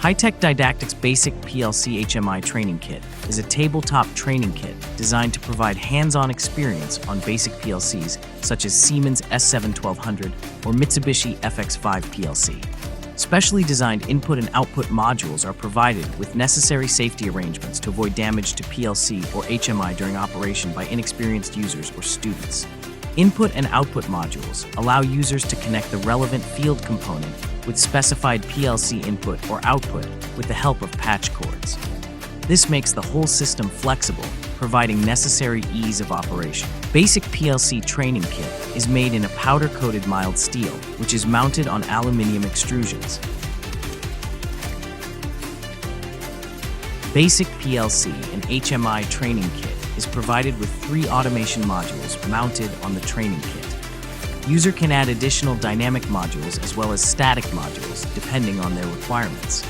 Hytech Didactics Basic PLC HMI Training Kit is a tabletop training kit designed to provide hands-on experience on basic PLCs such as Siemens S7 1200 or Mitsubishi FX5 PLC. Specially designed input and output modules are provided with necessary safety arrangements to avoid damage to PLC or HMI during operation by inexperienced users or students. Input and output modules allow users to connect the relevant field component with specified PLC input or output with the help of patch cords. This makes the whole system flexible, providing necessary ease of operation. Basic PLC Training Kit is made in a powder-coated mild steel, which is mounted on aluminium extrusions. Basic PLC and HMI Training Kit is provided with 3 automation modules mounted on the training kit. User can add additional dynamic modules as well as static modules depending on their requirements.